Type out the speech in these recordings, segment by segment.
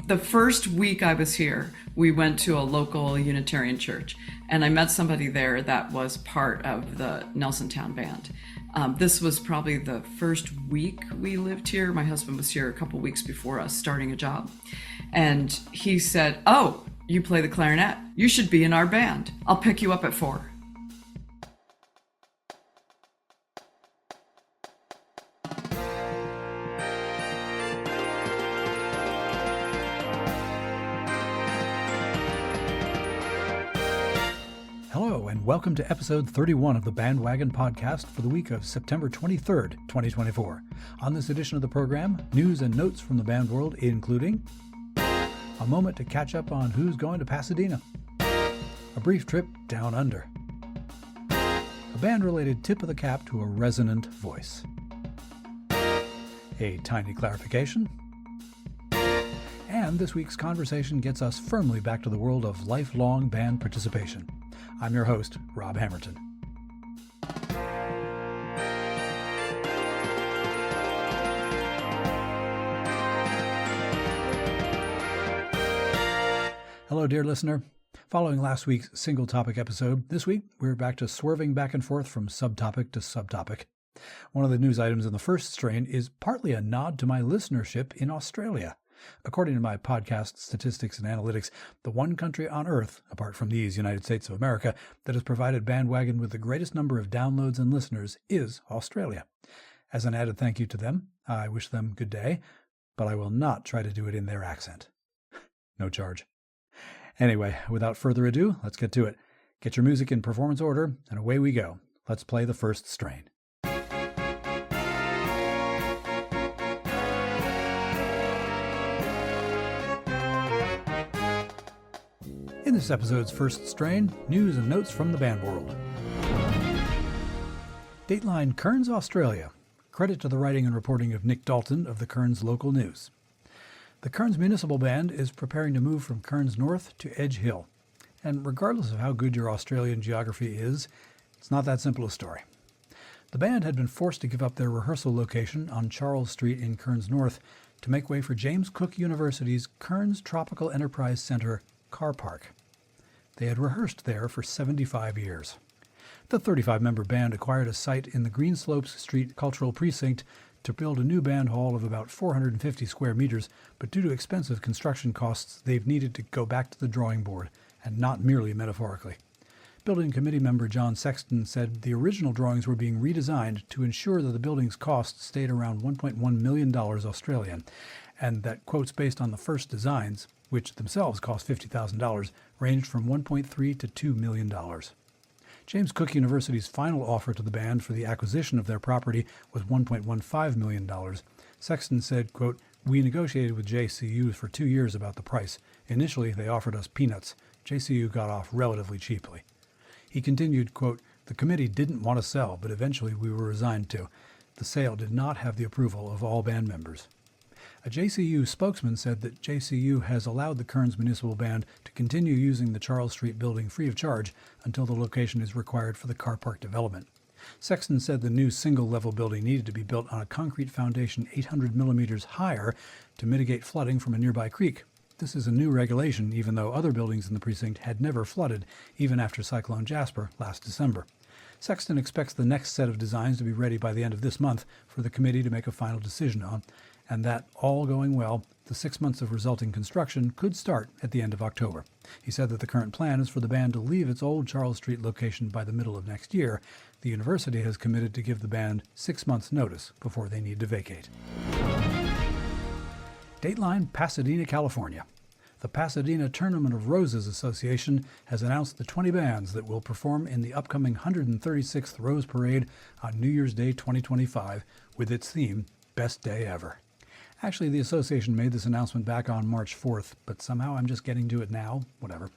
The first week I was here, we went to a local Unitarian church, and I met somebody there that was part of the Nelsontown band. This was probably the first week we lived here. My husband was here a couple weeks before us starting a job. And he said, "Oh, you play the clarinet. You should be in our band. I'll pick you up at 4." Hello, and welcome to episode 31 of the BandWagon podcast for the week of September 23rd, 2024. On this edition of the program, news and notes from the band world, including a moment to catch up on who's going to Pasadena, a brief trip down under, a band-related tip of the cap to a resonant voice, a tiny clarification, and this week's conversation gets us firmly back to the world of lifelong band participation. I'm your host, Rob Hammerton. Hello, dear listener. Following last week's single topic episode, this week we're back to swerving back and forth from subtopic to subtopic. One of the news items in the first strain is partly a nod to my listenership in Australia. According to my podcast statistics and analytics, the one country on Earth, apart from these United States of America, that has provided BandWagon with the greatest number of downloads and listeners is Australia. As an added thank you to them, I wish them good day, but I will not try to do it in their accent. No charge. Anyway, without further ado, let's get to it. Get your music in performance order, and away we go. Let's play the first strain. In this episode's first strain, news and notes from the band world. Dateline Cairns, Australia. Credit to the writing and reporting of Nick Dalton of the Cairns Local News. The Cairns Municipal Band is preparing to move from Cairns North to Edge Hill. And regardless of how good your Australian geography is, it's not that simple a story. The band had been forced to give up their rehearsal location on Charles Street in Cairns North to make way for James Cook University's Cairns Tropical Enterprise Center car park. They had rehearsed there for 75 years. The 35-member band acquired a site in the Greenslopes Street Cultural Precinct to build a new band hall of about 450 square meters, but due to expensive construction costs, they've needed to go back to the drawing board, and not merely metaphorically. Building committee member John Sexton said the original drawings were being redesigned to ensure that the building's cost stayed around $1.1 million Australian, and that quotes based on the first designs, which themselves cost $50,000, ranged from $1.3 to $2 million. James Cook University's final offer to the band for the acquisition of their property was $1.15 million. Sexton said, quote, "We negotiated with JCU for 2 years about the price. Initially, they offered us peanuts. JCU got off relatively cheaply." He continued, quote, "The committee didn't want to sell, but eventually we were resigned to. The sale did not have the approval of all band members." A JCU spokesman said that JCU has allowed the Cairns Municipal Band to continue using the Charles Street building free of charge until the location is required for the car park development. Sexton said the new single-level building needed to be built on a concrete foundation 800 millimeters higher to mitigate flooding from a nearby creek. This is a new regulation, even though other buildings in the precinct had never flooded, even after Cyclone Jasper last December. Sexton expects the next set of designs to be ready by the end of this month for the committee to make a final decision on, and that, all going well, the 6 months of resulting construction could start at the end of October. He said that the current plan is for the band to leave its old Charles Street location by the middle of next year. The university has committed to give the band 6 months' notice before they need to vacate. Dateline Pasadena, California. The Pasadena Tournament of Roses Association has announced the 20 bands that will perform in the upcoming 136th Rose Parade on New Year's Day 2025 with its theme, Best Day Ever. Actually, the association made this announcement back on March 4th, but somehow I'm just getting to it now. Whatever.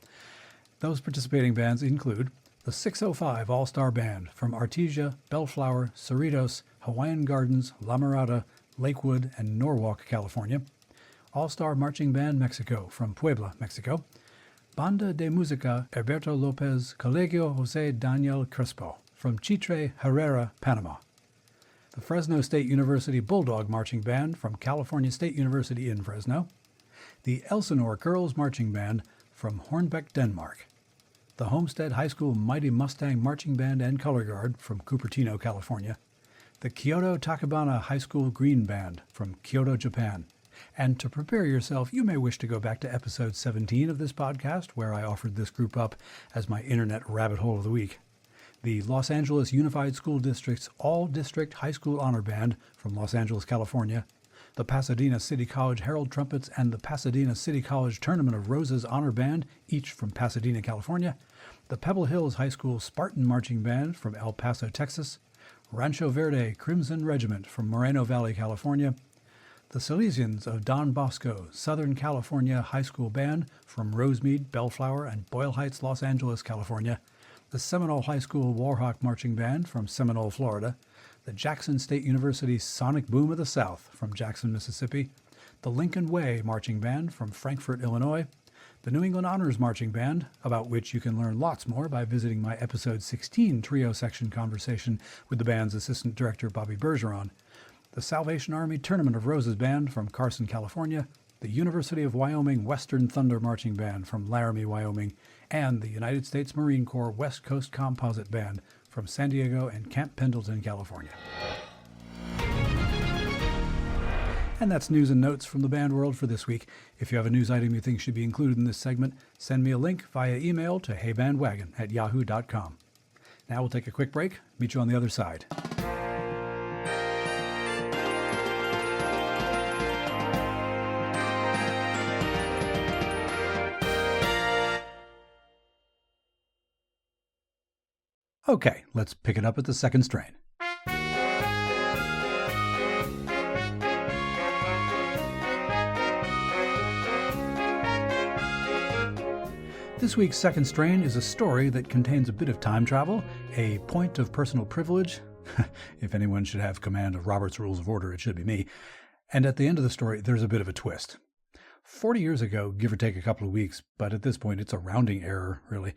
Those participating bands include the 605 All-Star Band from Artesia, Bellflower, Cerritos, Hawaiian Gardens, La Mirada, Lakewood, and Norwalk, California. All-Star Marching Band Mexico from Puebla, Mexico. Banda de Música Herberto López Colegio José Daniel Crespo from Chitre, Herrera, Panama. The Fresno State University Bulldog Marching Band from California State University in Fresno. the Elsinore Girls Marching Band from Hornbeck, Denmark, the Homestead High School Mighty Mustang Marching Band and Color Guard from Cupertino, California, the Kyoto Takebana High School Green Band from Kyoto, Japan. And to prepare yourself, you may wish to go back to episode 17 of this podcast, where I offered this group up as my internet rabbit hole of the week. The Los Angeles Unified School District's All-District High School Honor Band from Los Angeles, California, the Pasadena City College Herald Trumpets and the Pasadena City College Tournament of Roses Honor Band, each from Pasadena, California, the Pebble Hills High School Spartan Marching Band from El Paso, Texas, Rancho Verde Crimson Regiment from Moreno Valley, California, the Salesians of Don Bosco Southern California High School Band from Rosemead, Bellflower, and Boyle Heights, Los Angeles, California, the Seminole High School Warhawk Marching Band from Seminole, Florida, the Jackson State University Sonic Boom of the South from Jackson, Mississippi, the Lincoln Way Marching Band from Frankfort, Illinois, the New England Honors Marching Band, about which you can learn lots more by visiting my episode 16 trio section conversation with the band's assistant director, Bobby Bergeron, the Salvation Army Tournament of Roses Band from Carson, California, the University of Wyoming Western Thunder Marching Band from Laramie, Wyoming, and the United States Marine Corps West Coast Composite Band from San Diego and Camp Pendleton, California. And that's news and notes from the band world for this week. If you have a news item you think should be included in this segment, send me a link via email to heybandwagon@yahoo.com. Now we'll take a quick break. Meet you on the other side. Okay, let's pick it up at the second strain. This week's second strain is a story that contains a bit of time travel, a point of personal privilege. If anyone should have command of Robert's Rules of Order, it should be me. And at the end of the story, there's a bit of a twist. 40 years ago, give or take a couple of weeks, but at this point it's a rounding error, really,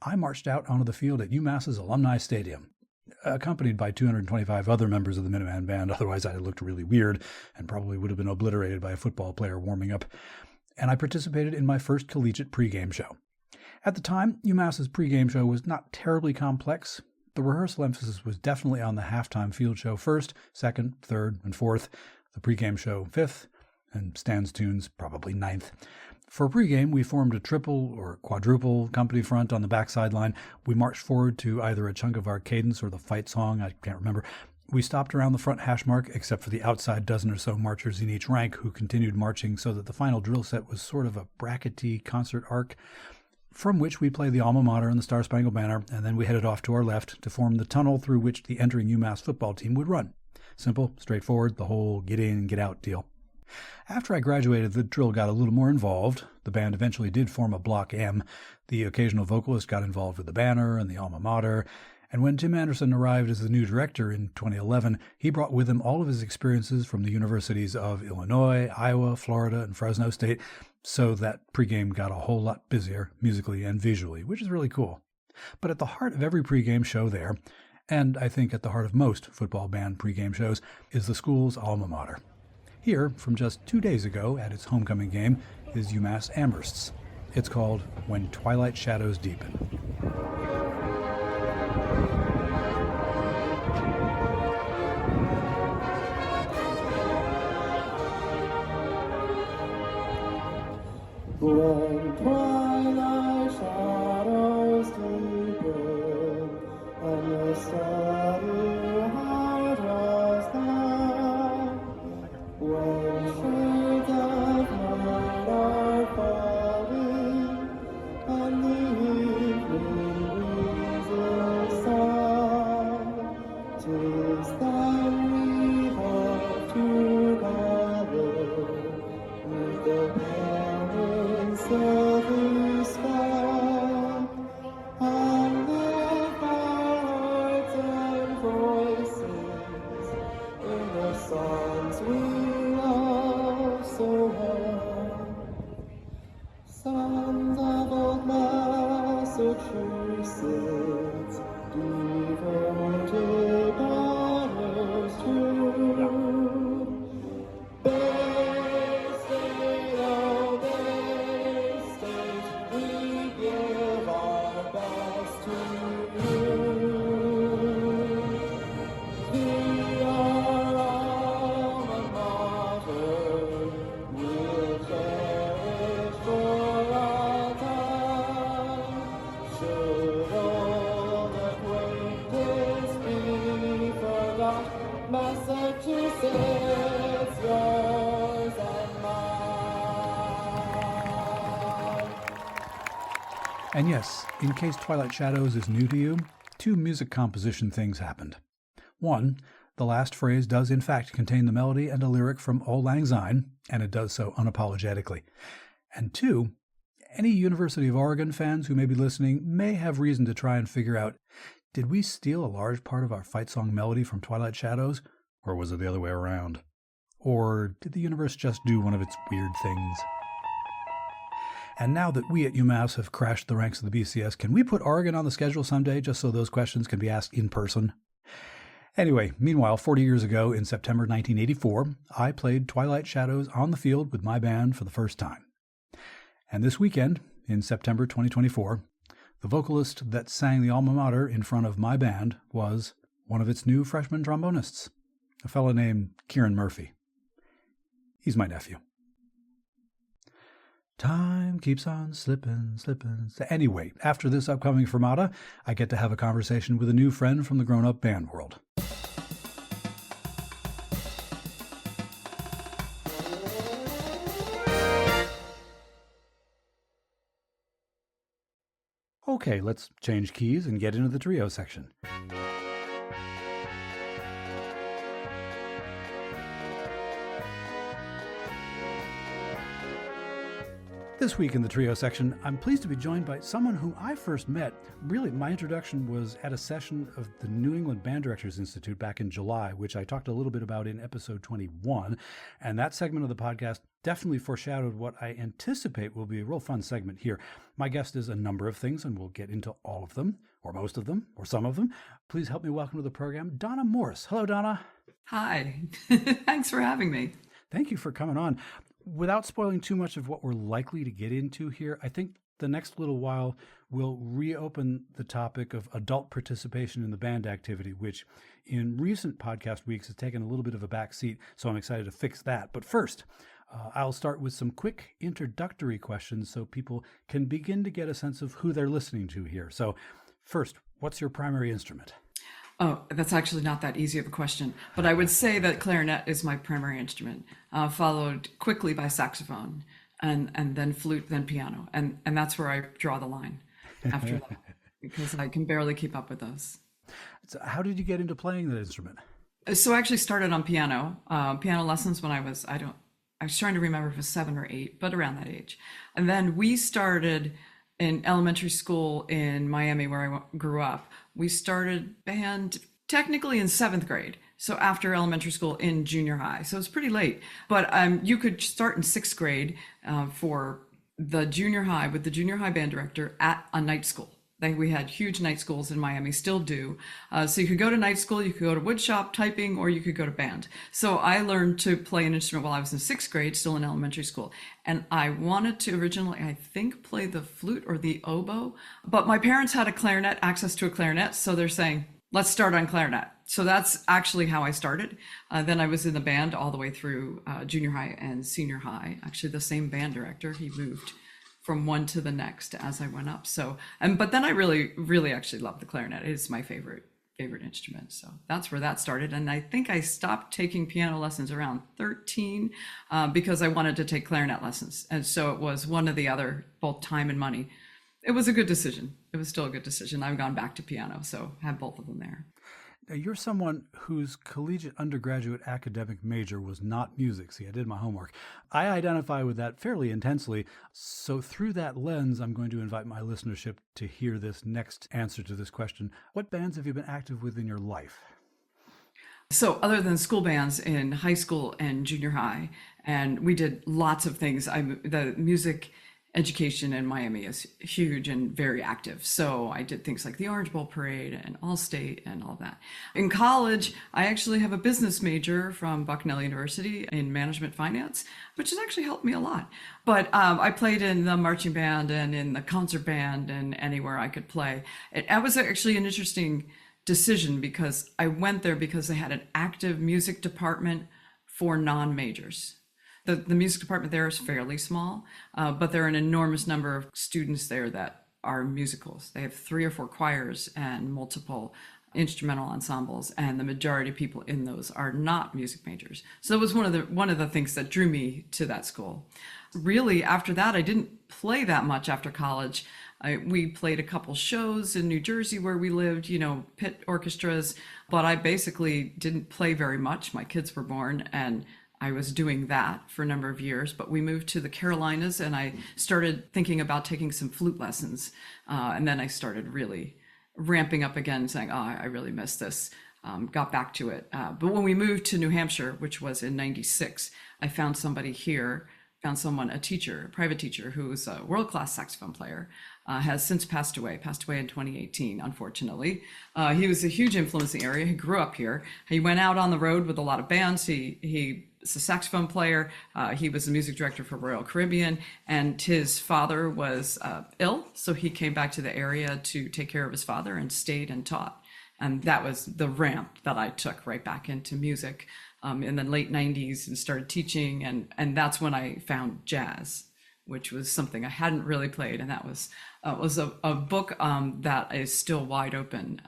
I marched out onto the field at UMass's Alumni Stadium, accompanied by 225 other members of the Minuteman Band. Otherwise, I'd have looked really weird and probably would have been obliterated by a football player warming up. And I participated in my first collegiate pregame show. At the time, UMass's pregame show was not terribly complex. The rehearsal emphasis was definitely on the halftime field show first, second, third, and fourth, the pregame show fifth, and Stan's tunes probably ninth. For pregame, we formed a triple or quadruple company front on the back sideline. We marched forward to either a chunk of our cadence or the fight song, I can't remember. We stopped around the front hash mark, except for the outside dozen or so marchers in each rank who continued marching, so that the final drill set was sort of a brackety concert arc, from which we played the Alma Mater and the Star-Spangled Banner, and then we headed off to our left to form the tunnel through which the entering UMass football team would run. Simple, straightforward, the whole get in, get out deal. After I graduated, the drill got a little more involved. The band eventually did form a Block M. The occasional vocalist got involved with the banner and the Alma Mater. And when Tim Anderson arrived as the new director in 2011, he brought with him all of his experiences from the universities of Illinois, Iowa, Florida, and Fresno State, so that pregame got a whole lot busier musically and visually, which is really cool. But at the heart of every pregame show there, and I think at the heart of most football band pregame shows, is the school's Alma Mater. Here, from just 2 days ago at its homecoming game, is UMass Amherst's. It's called When Twilight Shadows Deepen. When twilight shadows deepen and the steady heart draws down, when shades of night are falling and the evening breezes sound, 'tis then we hope to gather with the silvery sky, and lift our hearts and voices in the songs we love so well. Sons of old Massachusetts, devoted daughters true, they stayed And yes, in case Twilight Shadows is new to you, two music composition things happened. One, the last phrase does in fact contain the melody and a lyric from Auld Lang Syne, and it does so unapologetically. And two, any University of Oregon fans who may be listening may have reason to try and figure out, did we steal a large part of our fight song melody from Twilight Shadows, or was it the other way around? Or did the universe just do one of its weird things? And now that we at UMass have crashed the ranks of the BCS, can we put Oregon on the schedule someday just so those questions can be asked in person? Anyway, meanwhile, 40 years ago in September 1984, I played Twilight Shadows on the field with my band for the first time. And this weekend, in September 2024, the vocalist that sang the Alma Mater in front of my band was one of its new freshman trombonists, a fellow named Kieran Murphy. He's my nephew. Time keeps on slipping. Anyway, after this upcoming fermata, I get to have a conversation with a new friend from the grown-up band world. Okay, let's change keys and get into the trio section. This week in the trio section, I'm pleased to be joined by someone whom I first met. Really, my introduction was at a session of the New England Band Directors Institute back in July, which I talked a little bit about in episode 21. And that segment of the podcast definitely foreshadowed what I anticipate will be a real fun segment here. My guest is a number of things, and we'll get into all of them, or most of them, or some of them. Please help me welcome to the program, Donna Morse. Hello, Donna. Hi. Thanks for having me. Thank you for coming on. Without spoiling too much of what we're likely to get into here, I think the next little while we'll reopen the topic of adult participation in the band activity, which in recent podcast weeks has taken a little bit of a back seat, so I'm excited to fix that. But first, I'll start with some quick introductory questions so people can begin to get a sense of who they're listening to here. So first, what's your primary instrument? Oh, that's actually not that easy of a question, but I would say that clarinet is my primary instrument, followed quickly by saxophone, and then flute, then piano. And that's where I draw the line after that, because I can barely keep up with those. So how did you get into playing that instrument? So I actually started on piano lessons when I was trying to remember if it was 7 or 8, but around that age. And then we started in elementary school in Miami, where I grew up. We started band technically in 7th grade. So after elementary school in junior high. So it's pretty late. But you could start in 6th grade for the junior high with the junior high band director at a night school. We had huge night schools in Miami, still do. So you could go to night school, you could go to woodshop typing, or you could go to band. So I learned to play an instrument while I was in 6th grade, still in elementary school. And I wanted to originally, I think, play the flute or the oboe. But my parents had access to a clarinet. So they're saying, let's start on clarinet. So that's actually how I started. Then I was in the band all the way through junior high and senior high. Actually, the same band director, he moved from one to the next as I went up. So, but then I really actually love the clarinet. It is my favorite instrument. So that's where that started. And I think I stopped taking piano lessons around 13 because I wanted to take clarinet lessons. And so it was one or the other, both time and money. It was a good decision. It was still a good decision. I've gone back to piano, so have both of them there. Now, you're someone whose collegiate undergraduate academic major was not music. See, I did my homework. I identify with that fairly intensely. So through that lens, I'm going to invite my listenership to hear this next answer to this question. What bands have you been active with in your life? So other than school bands in high school and junior high, and we did lots of things. The music education in Miami is huge and very active. So I did things like the Orange Bowl Parade and All-State and all that. In college, I actually have a business major from Bucknell University in management finance, which has actually helped me a lot. But I played in the marching band and in the concert band and anywhere I could play. That was actually an interesting decision because I went there because they had an active music department for non-majors. The music department there is fairly small, but there are an enormous number of students there that are musicals. They have 3 or 4 choirs and multiple instrumental ensembles, and the majority of people in those are not music majors. So it was one of the things that drew me to that school. Really, after that, I didn't play that much after college. We played a couple shows in New Jersey where we lived, pit orchestras, but I basically didn't play very much. My kids were born and I was doing that for a number of years, but we moved to the Carolinas and I started thinking about taking some flute lessons. And then I started really ramping up again, saying, oh, I really miss this. Got back to it. But when we moved to New Hampshire, which was in '96, I found somebody here, a teacher, a private teacher, who was a world-class saxophone player, has since passed away in 2018, unfortunately. He was a huge influence in the area. He grew up here. He went out on the road with a lot of bands. He was a saxophone player. He was the music director for Royal Caribbean, and his father was ill, so he came back to the area to take care of his father and stayed and taught. And that was the ramp that I took right back into music in the late 90s and started teaching. And that's when I found jazz, which was something I hadn't really played. And that was a book that is still wide open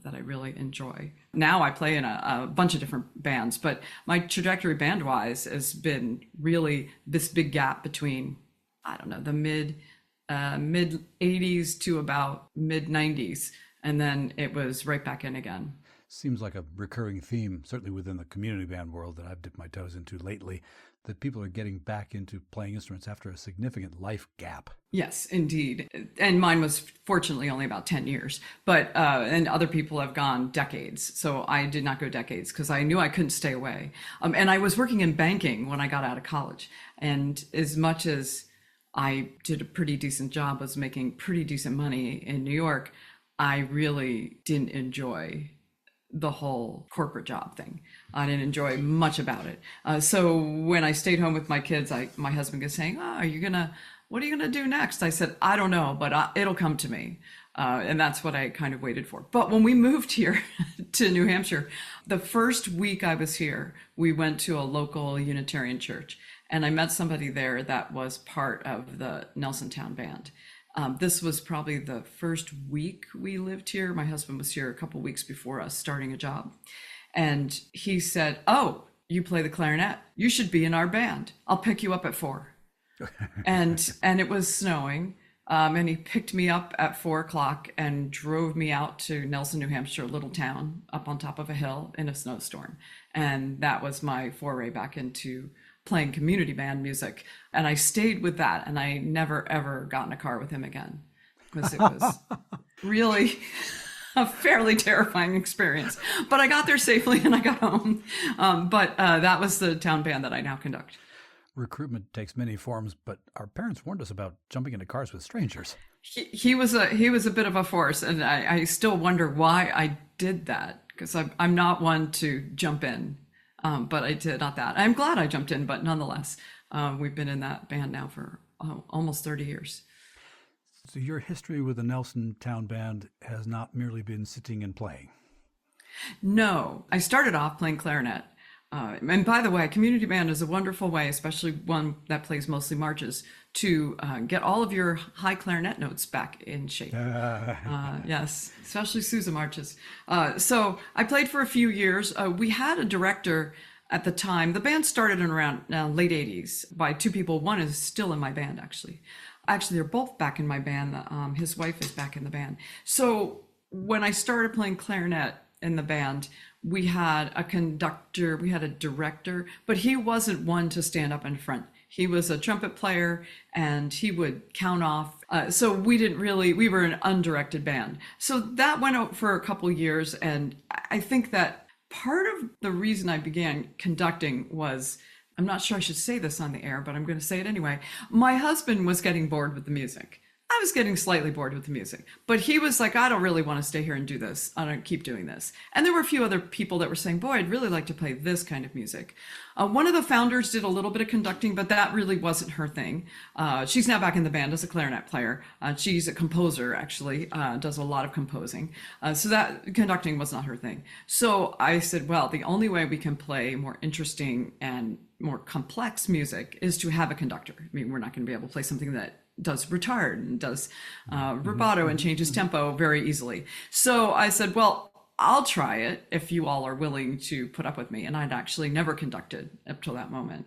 that I really enjoy. Now I play in a bunch of different bands, but my trajectory band-wise has been really this big gap between, I don't know, the mid 80s to about mid 90s. And then it was right back in again. Seems like a recurring theme, certainly within the community band world that I've dipped my toes into lately, that people are getting back into playing instruments after a significant life gap. Yes, indeed. And mine was fortunately only about 10 years, but and other people have gone decades. So I did not go decades because I knew I couldn't stay away. And I was working in banking when I got out of college. And as much as I did a pretty decent job, was making pretty decent money in New York, I really didn't enjoy the whole corporate job thing. I didn't enjoy much about it. So when I stayed home with my kids, my husband was saying, what are you gonna do next? I said, I don't know, but it'll come to me. And that's what I kind of waited for. But when we moved here to New Hampshire, the first week I was here, we went to a local Unitarian church and I met somebody there that was part of the Nelsontown Band. This was probably the first week we lived here. My husband was here a couple weeks before us starting a job. And he said, oh, you play the clarinet. You should be in our band. I'll pick you up at 4. and it was snowing. And he picked me up at 4:00 and drove me out to Nelson, New Hampshire, a little town up on top of a hill in a snowstorm. And that was my foray back into playing community band music. And I stayed with that. And I never, ever got in a car with him again because it was really a fairly terrifying experience. But I got there safely and I got home. But that was the town band that I now conduct. Recruitment takes many forms, but our parents warned us about jumping into cars with strangers. He was a bit of a force, and I still wonder why I did that, because I'm not one to jump in, but I did not that. I'm glad I jumped in, but nonetheless, we've been in that band now for almost 30 years. So your history with the Nelsontown Band has not merely been sitting and playing. No, I started off playing clarinet. And by the way, community band is a wonderful way, especially one that plays mostly marches, to get all of your high clarinet notes back in shape. Yes, especially Sousa marches. So I played for a few years. We had a director at the time. The band started in around late 80s by 2 people. One is still in my band, actually. They're both back in my band. His wife is back in the band. So when I started playing clarinet in the band, we had a conductor, we had a director, but he wasn't one to stand up in front. He was a trumpet player and he would count off. So we were an undirected band. So that went out for a couple years. And I think that part of the reason I began conducting was, I'm not sure I should say this on the air, but I'm going to say it anyway. My husband was getting bored with the music. I was getting slightly bored with the music, but he was like, I don't really want to stay here and do this. I don't keep doing this. And there were a few other people that were saying, boy, I'd really like to play this kind of music. One of the founders did a little bit of conducting, but that really wasn't her thing. She's now back in the band as a clarinet player. She's a composer, actually, does a lot of composing. So that conducting was not her thing. So I said, well, the only way we can play more interesting and more complex music is to have a conductor. I mean, we're not going to be able to play something that does retard and does rubato and changes tempo very easily. So I said, well, I'll try it if you all are willing to put up with me. And I'd actually never conducted up till that moment.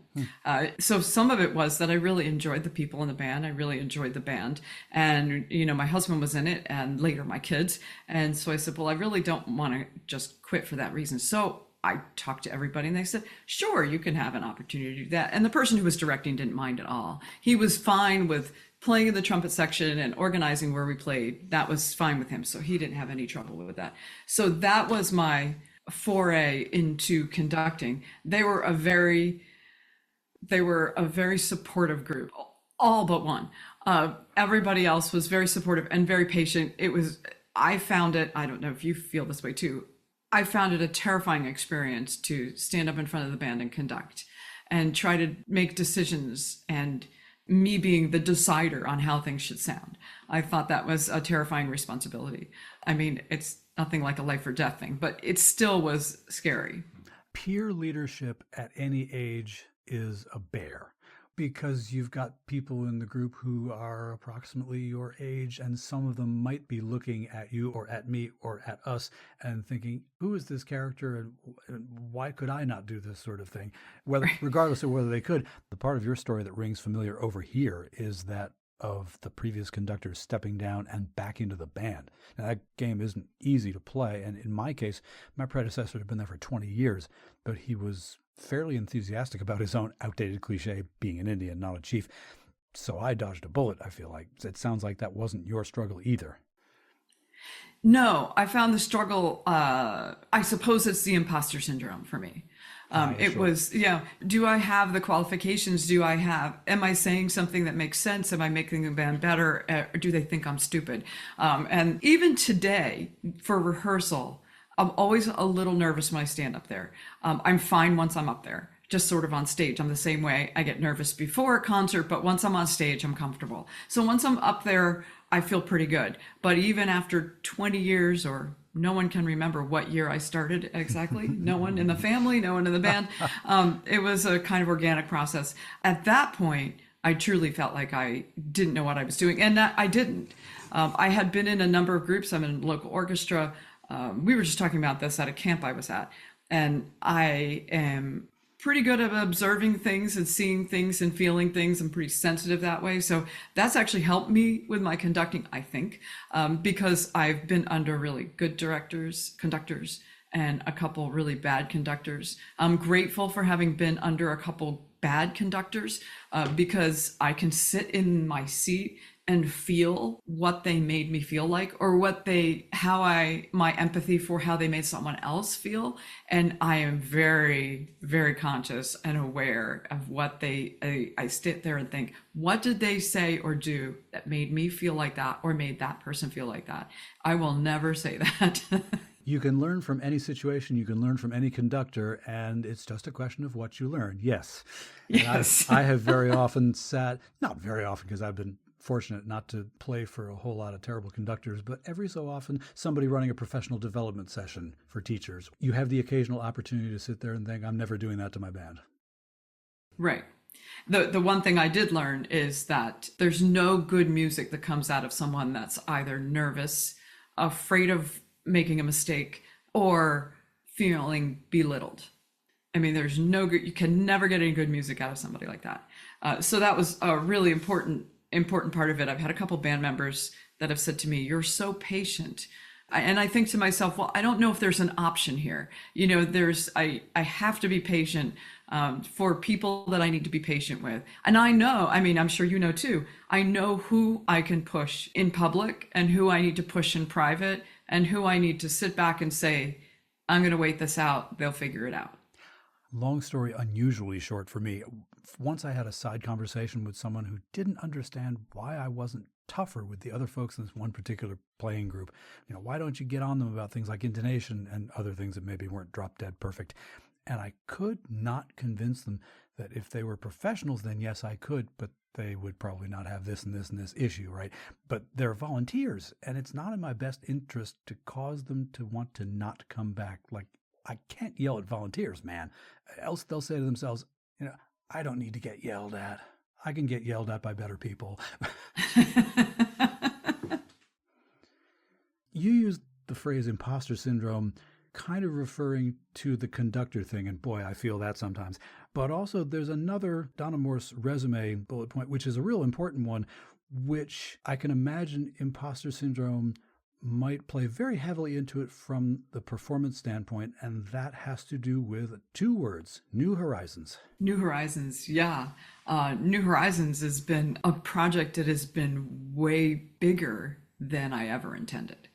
So some of it was that I really enjoyed the people in the band. I really enjoyed the band. And, my husband was in it and later my kids. And so I said, well, I really don't want to just quit for that reason. So I talked to everybody and they said, sure, you can have an opportunity to do that. And the person who was directing didn't mind at all. He was fine with playing in the trumpet section and organizing where we played. That was fine with him. So he didn't have any trouble with that. So that was my foray into conducting. They were a very supportive group, all but one. Everybody else was very supportive and very patient. I found it, I don't know if you feel this way too, I found it a terrifying experience to stand up in front of the band and conduct and try to make decisions, and me being the decider on how things should sound. I thought that was a terrifying responsibility. I mean, it's nothing like a life or death thing, but it still was scary. Peer leadership at any age is a bear, because you've got people in the group who are approximately your age, and some of them might be looking at you or at me or at us and thinking, who is this character and why could I not do this sort of thing? Regardless of whether they could. The part of your story that rings familiar over here is that of the previous conductors stepping down and back into the band. Now, that game isn't easy to play, and in my case, my predecessor had been there for 20 years, but he was fairly enthusiastic about his own outdated cliche, being an Indian, not a chief. So I dodged a bullet, I feel like. It sounds like that wasn't your struggle either. No, I found the struggle, I suppose it's the imposter syndrome for me. It sure. was, do I have the qualifications? Am I saying something that makes sense? Am I making the band better? Or do they think I'm stupid? And even today for rehearsal, I'm always a little nervous when I stand up there. I'm fine once I'm up there, just sort of on stage. I'm the same way. I get nervous before a concert, but once I'm on stage, I'm comfortable. So once I'm up there, I feel pretty good. But even after 20 years, or no one can remember what year I started exactly, no one in the family, no one in the band, it was a kind of organic process. At that point, I truly felt like I didn't know what I was doing, and I didn't. I had been in a number of groups. I'm in a local orchestra. We were just talking about this at a camp I was at, and I am pretty good at observing things and seeing things and feeling things. I'm pretty sensitive that way. So that's actually helped me with my conducting, I think, because I've been under really good conductors, and a couple really bad conductors. I'm grateful for having been under a couple bad conductors because I can sit in my seat and feel what they made me feel like, or my empathy for how they made someone else feel. And I am very, very conscious and aware of what I sit there and think, what did they say or do that made me feel like that or made that person feel like that? I will never say that. You can learn from any situation, you can learn from any conductor, and it's just a question of what you learn. Yes. Yes. I have very often not very often because I've been fortunate not to play for a whole lot of terrible conductors, but every so often somebody running a professional development session for teachers, you have the occasional opportunity to sit there and think, I'm never doing that to my band. Right. The one thing I did learn is that there's no good music that comes out of someone that's either nervous, afraid of making a mistake, or feeling belittled. I mean, you can never get any good music out of somebody like that. So that was a really important part of it. I've had a couple band members that have said to me, you're so patient. And I think to myself, well, I don't know if there's an option here. I have to be patient for people that I need to be patient with. And I'm sure you know too, I know who I can push in public and who I need to push in private and who I need to sit back and say, I'm going to wait this out. They'll figure it out. Long story, unusually short for me. Once I had a side conversation with someone who didn't understand why I wasn't tougher with the other folks in this one particular playing group. Why don't you get on them about things like intonation and other things that maybe weren't drop dead perfect? And I could not convince them that if they were professionals, then yes, I could, but they would probably not have this and this and this issue, right? But they're volunteers, and it's not in my best interest to cause them to want to not come back. Like, I can't yell at volunteers, man. Else they'll say to themselves, I don't need to get yelled at. I can get yelled at by better people. You used the phrase imposter syndrome kind of referring to the conductor thing, and boy, I feel that sometimes. But also there's another DONNA MORSE resume bullet point, which is a real important one, which I can imagine imposter syndrome might play very heavily into it from the performance standpoint, and that has to do with 2 words: New Horizons. New Horizons, yeah. New Horizons has been a project that has been way bigger than I ever intended.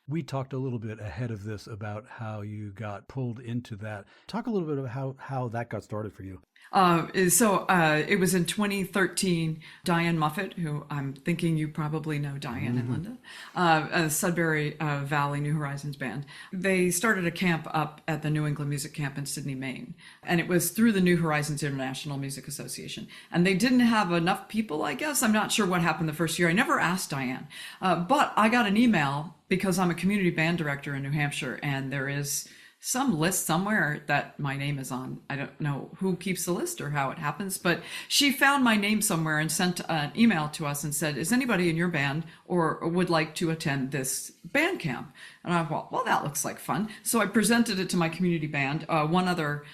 We talked a little bit ahead of this about how you got pulled into that. Talk a little bit about how that got started for you. It was in 2013. Diane Muffet, who I'm thinking you probably know, Diane and Linda, Sudbury Valley New Horizons Band. They started a camp up at the New England Music Camp in Sydney, Maine. And it was through the New Horizons International Music Association. And they didn't have enough people, I guess. I'm not sure what happened the first year. I never asked Diane. But I got an email because I'm a community band director in New Hampshire, and there is some list somewhere that my name is on. I don't know who keeps the list or how it happens, but she found my name somewhere and sent an email to us and said, is anybody in your band or would like to attend this band camp? And I thought, well, that looks like fun. So I presented it to my community band, one other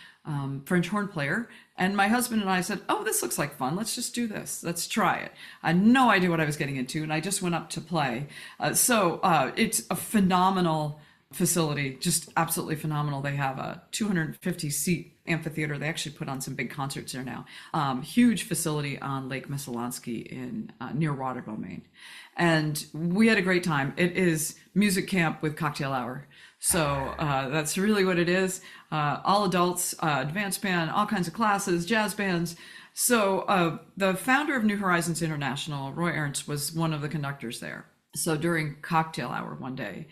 French horn player, and my husband and I said, oh, this looks like fun. Let's just do this. Let's try it. I had no idea what I was getting into, and I just went up to play. So it's a phenomenal facility, just absolutely phenomenal. They have a 250-seat amphitheater. They actually put on some big concerts there now. Huge facility on Lake Missalonsky in near Waterville, Maine. And we had a great time. It is music camp with cocktail hour. So that's really what it is. All adults, advanced band, all kinds of classes, jazz bands. So the founder of New Horizons International, Roy Ernst, was one of the conductors there. So during cocktail hour one day,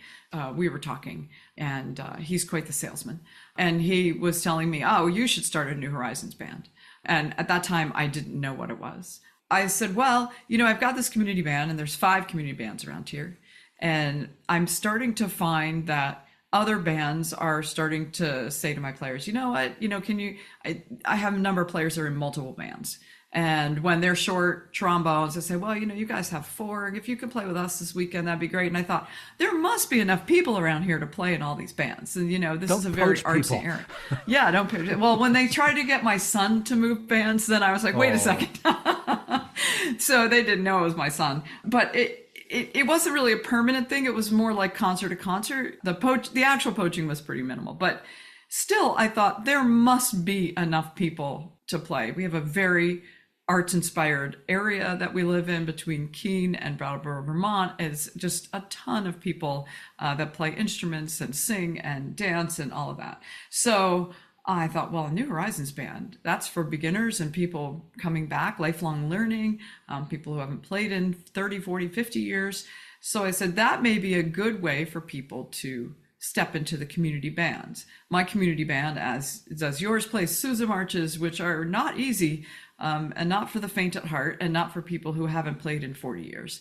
we were talking, and he's quite the salesman. And he was telling me, oh, you should start a New Horizons band. And at that time, I didn't know what it was. I said, well, I've got this community band, and there's 5 community bands around here. And I'm starting to find that other bands are starting to say to my players, you know what, I have a number of players that are in multiple bands. And when they're short trombones, I say, well, you guys have 4. If you could play with us this weekend, that'd be great. And I thought, there must be enough people around here to play in all these bands. And, this is a very artsy area. Yeah, don't poach. Well, when they tried to get my son to move bands, then I was like, wait a second. So they didn't know it was my son. But it wasn't really a permanent thing. It was more like concert to concert. The actual poaching was pretty minimal. But still, I thought there must be enough people to play. We have a very arts-inspired area that we live in between Keene and Brattleboro, Vermont. It's just a ton of people that play instruments and sing and dance and all of that. So I thought, well, a New Horizons band, that's for beginners and people coming back, lifelong learning, people who haven't played in 30, 40, 50 years. So I said, that may be a good way for people to step into the community bands. My community band, as does yours, plays Sousa marches, which are not easy, and not for the faint at heart, and not for people who haven't played in 40 years.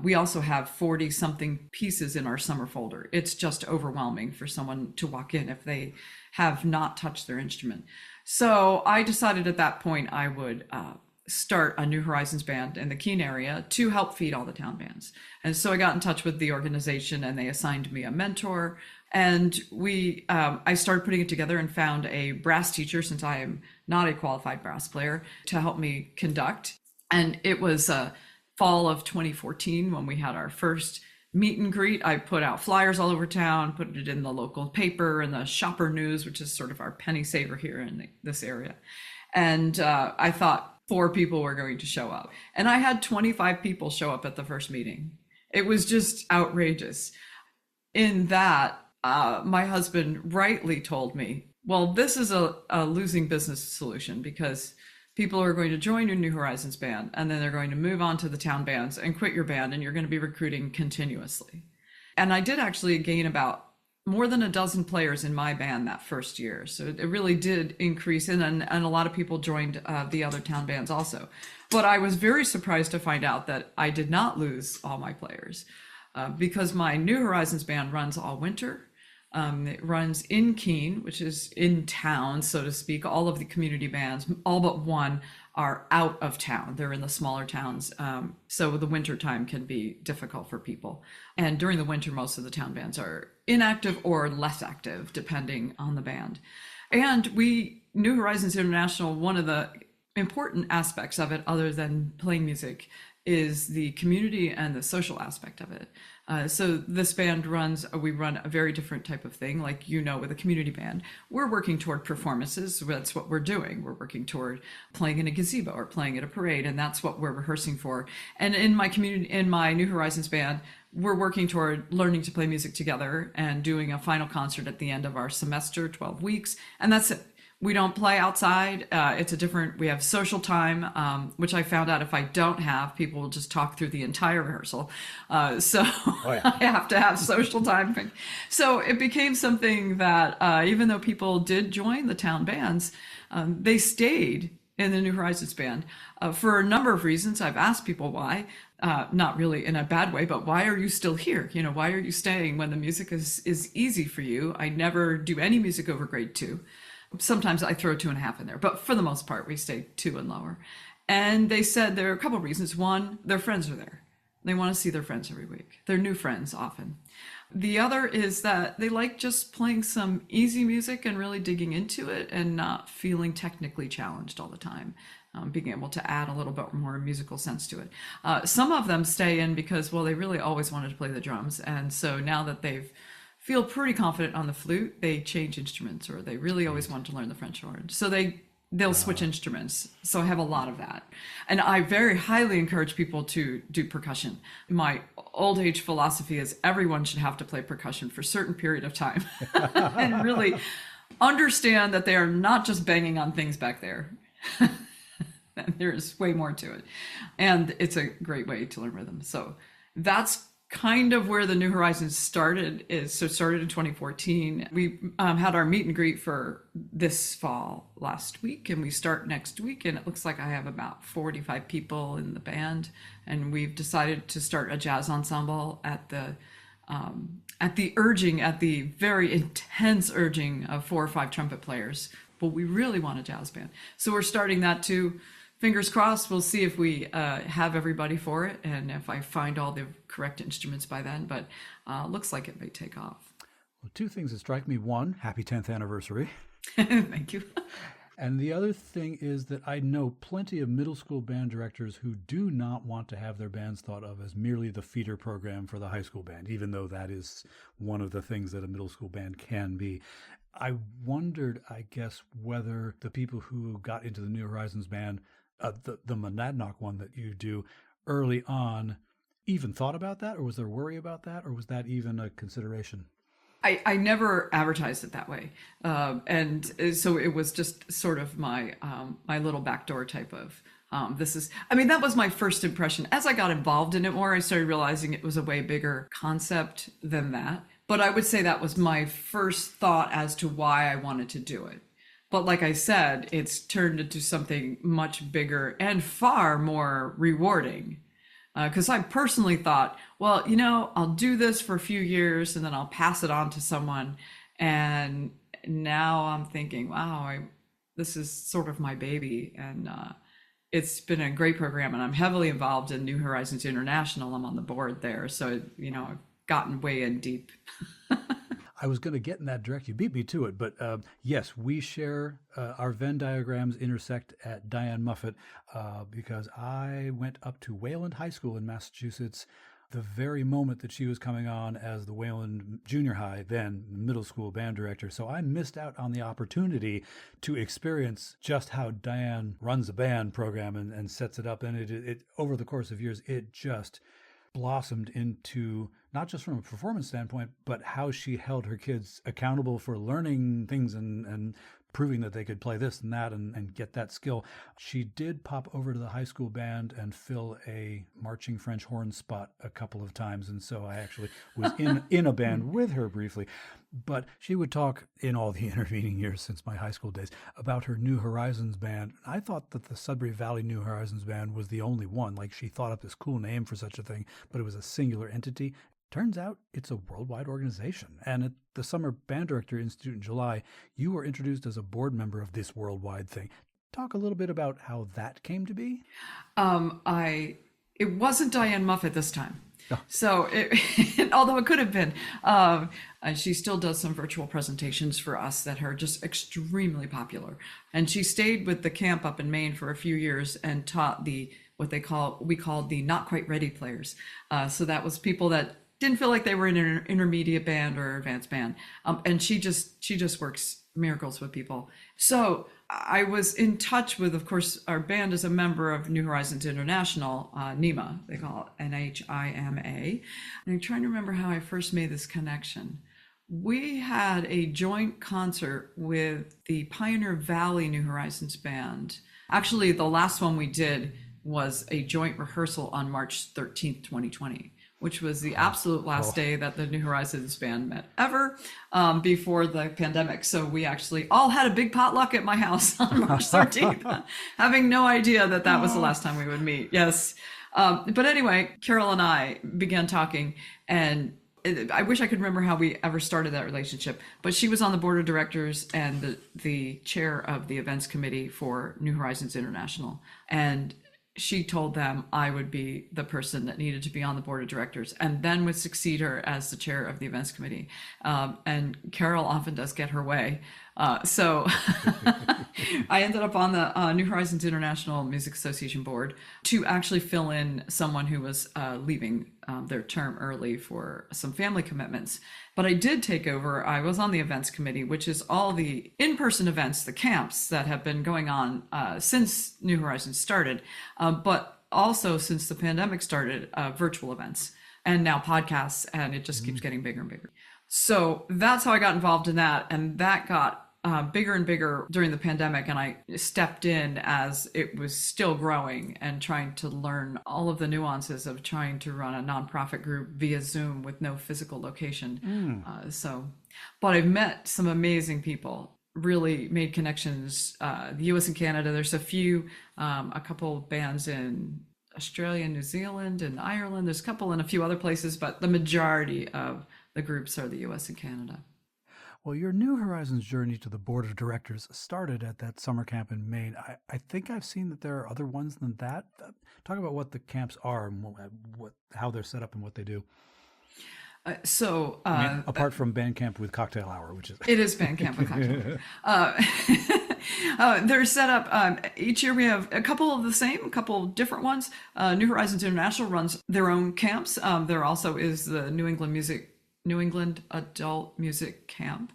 We also have 40 something pieces in our summer folder. It's just overwhelming for someone to walk in if they have not touched their instrument. So I decided at that point I would start a New Horizons band in the Keene area to help feed all the town bands. And so I got in touch with the organization, and they assigned me a mentor. And I started putting it together and found a brass teacher, since I am not a qualified brass player, to help me conduct. And it was fall of 2014 when we had our first meet and greet. I put out flyers all over town, put it in the local paper and the Shopper News, which is sort of our penny saver here in this area. And I thought 4 people were going to show up. And I had 25 people show up at the first meeting. It was just outrageous. In that, my husband rightly told me, well, this is a losing business solution, because people are going to join your New Horizons band, and then they're going to move on to the town bands and quit your band, and you're going to be recruiting continuously. And I did actually gain about more than a dozen players in my band that first year. So it really did increase, and a lot of people joined the other town bands also. But I was very surprised to find out that I did not lose all my players, because my New Horizons band runs all winter. It runs in Keene, which is in town, so to speak. All of the community bands, all but one, are out of town. They're in the smaller towns. So the winter time can be difficult for people. And during the winter, most of the town bands are inactive or less active, depending on the band. And New Horizons International, one of the important aspects of it, other than playing music, is the community and the social aspect of it. So this band we run a very different type of thing. Like, with a community band, we're working toward performances. That's what we're doing. We're working toward playing in a gazebo or playing at a parade, and that's what we're rehearsing for. And in my New Horizons band, we're working toward learning to play music together and doing a final concert at the end of our semester, 12 weeks, and that's it. We don't play outside. We have social time, which I found out if I don't have, people will just talk through the entire rehearsal. I have to have social time. So it became something that even though people did join the town bands, they stayed in the New Horizons band for a number of reasons. I've asked people why, not really in a bad way, but why are you still here? Why are you staying when the music is easy for you? I never do any music over grade 2. Sometimes I throw 2.5 in there, but for the most part, we stay 2 and lower. And they said there are a couple of reasons. One, their friends are there. They want to see their friends every week. They're new friends often. The other is that they like just playing some easy music and really digging into it and not feeling technically challenged all the time. Being able to add a little bit more musical sense to it. Some of them stay in because, they really always wanted to play the drums. And so now that feel pretty confident on the flute, they change instruments, or they really always want to learn the French horn. So they'll switch instruments. So I have a lot of that. And I very highly encourage people to do percussion. My old age philosophy is everyone should have to play percussion for a certain period of time and really understand that they are not just banging on things back there. There's way more to it. And it's a great way to learn rhythm. So that's kind of where the New Horizons started. Started in 2014. We had our meet and greet for this fall last week, and we start next week, and it looks like I have about 45 people in the band, and we've decided to start a jazz ensemble at the very intense urging of 4 or 5 trumpet players. But we really want a jazz band, so we're starting that too. Fingers crossed, we'll see if we have everybody for it and if I find all the correct instruments by then, but looks like it may take off. Well, 2 things that strike me. One, happy 10th anniversary. Thank you. And the other thing is that I know plenty of middle school band directors who do not want to have their bands thought of as merely the feeder program for the high school band, even though that is one of the things that a middle school band can be. I wondered, I guess, whether the people who got into the New Horizons band, the Monadnock one that you do early on, even thought about that, or was there worry about that, or was that even a consideration? I never advertised it that way, and so it was just sort of my little backdoor type of that was my first impression. As I got involved in it more, I started realizing it was a way bigger concept than that. But I would say that was my first thought as to why I wanted to do it. But like I said, it's turned into something much bigger and far more rewarding. Because I personally thought, I'll do this for a few years and then I'll pass it on to someone. And now I'm thinking, wow, this is sort of my baby. And it's been a great program. And I'm heavily involved in New Horizons International. I'm on the board there. So, I've gotten way in deep. I was going to get in that direct. You beat me to it. But yes, we share our Venn diagrams intersect at Diane Muffet because I went up to Wayland High School in Massachusetts the very moment that she was coming on as the Wayland Junior High, then middle school band director. So I missed out on the opportunity to experience just how Diane runs a band program and sets it up. And it over the course of years, it just blossomed into, not just from a performance standpoint, but how she held her kids accountable for learning things and proving that they could play this and that and get that skill. She did pop over to the high school band and fill a marching French horn spot a couple of times. And so I actually was in a band with her briefly. But she would talk in all the intervening years since my high school days about her New Horizons band. I thought that the Sudbury Valley New Horizons band was the only one. Like, she thought up this cool name for such a thing, but it was a singular entity. Turns out it's a worldwide organization. And at the Summer Band Director Institute in July, you were introduced as a board member of this worldwide thing. talk a little bit about how that came to be? It wasn't Diane Muffet this time. Oh. So, although it could have been, she still does some virtual presentations for us that are just extremely popular. And she stayed with the camp up in Maine for a few years and taught we called the not quite ready players. So that was people that didn't feel like they were in an intermediate band or advanced band. And she just works miracles with people. So I was in touch with, of course, our band is a member of New Horizons International, NHIMA, they call it NHIMA. And I'm trying to remember how I first made this connection. We had a joint concert with the Pioneer Valley New Horizons Band. Actually, the last one we did was a joint rehearsal on March 13th, 2020. Which was the absolute last day that the New Horizons Band met ever before the pandemic. So we actually all had a big potluck at my house on March 13th, having no idea that was the last time we would meet. Yes. But anyway, Carol and I began talking, and I wish I could remember how we ever started that relationship, but she was on the board of directors and the chair of the events committee for New Horizons International. And she told them I would be the person that needed to be on the board of directors and then would succeed her as the chair of the events committee. And Carol often does get her way. So I ended up on the New Horizons International Music Association board to actually fill in someone who was leaving their term early for some family commitments. But I did take over. I was on the events committee, which is all the in-person events, the camps that have been going on since New Horizons started, but also since the pandemic started, virtual events and now podcasts, and it just keeps getting bigger and bigger. So that's how I got involved in that. And that got bigger and bigger during the pandemic. And I stepped in as it was still growing and trying to learn all of the nuances of trying to run a nonprofit group via Zoom with no physical location. But I've met some amazing people, really made connections, the US and Canada. There's a couple bands in Australia, New Zealand, and Ireland. There's a couple in a few other places, but the majority of the groups are the US and Canada. Well, your New Horizons journey to the board of directors started at that summer camp in Maine. I think I've seen that there are other ones than that. Talk about what the camps are and how they're set up and what they do. Apart from band camp with cocktail hour, which is it is band camp with cocktail hour. They're set up each year. We have a couple of the same, a couple of different ones. New Horizons International runs their own camps. There also is the New England Adult Music Camp,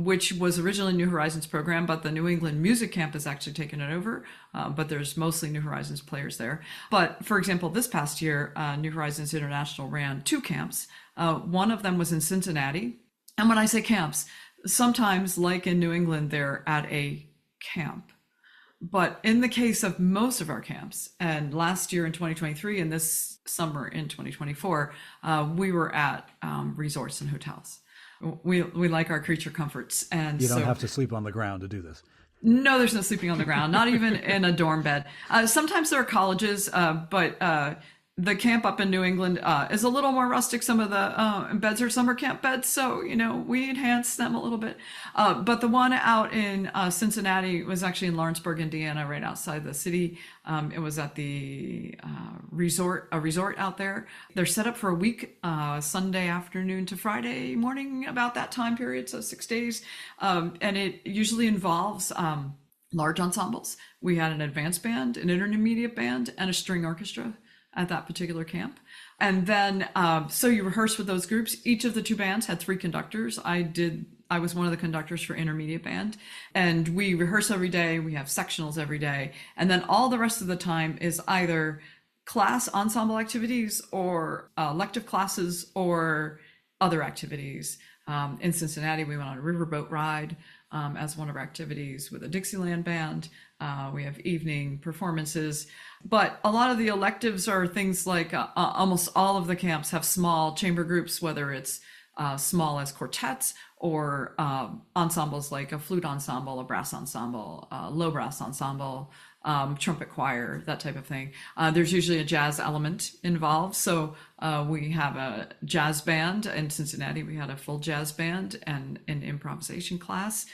which was originally New Horizons program, but the New England Music Camp has actually taken it over. But there's mostly New Horizons players there. But for example, this past year, New Horizons International ran 2 camps. One of them was in Cincinnati. And when I say camps, sometimes like in New England, they're at a camp. But in the case of most of our camps, and last year in 2023 and this summer in 2024, we were at resorts and hotels. We like our creature comforts. And you don't have to sleep on the ground to do this. No, there's no sleeping on the ground, not even in a dorm bed. Sometimes there are colleges, but the camp up in New England is a little more rustic. Some of the beds are summer camp beds, so we enhance them a little bit. But the one out in Cincinnati was actually in Lawrenceburg, Indiana, right outside the city. It was at the resort out there. They're set up for a week, Sunday afternoon to Friday morning, about that time period, so 6 days. And it usually involves large ensembles. We had an advanced band, an intermediate band, and a string orchestra at that particular camp. And then, so you rehearse with those groups. Each of the 2 bands had 3 conductors. I was one of the conductors for intermediate band, and we rehearse every day. We have sectionals every day. And then all the rest of the time is either class ensemble activities or elective classes or other activities. In Cincinnati, we went on a riverboat ride as one of our activities with a Dixieland band. We have evening performances, but a lot of the electives are things like almost all of the camps have small chamber groups, whether it's small as quartets or ensembles like a flute ensemble, a brass ensemble, low brass ensemble, trumpet choir, that type of thing. There's usually a jazz element involved. So we have a jazz band. In Cincinnati, we had a full jazz band and an improvisation class.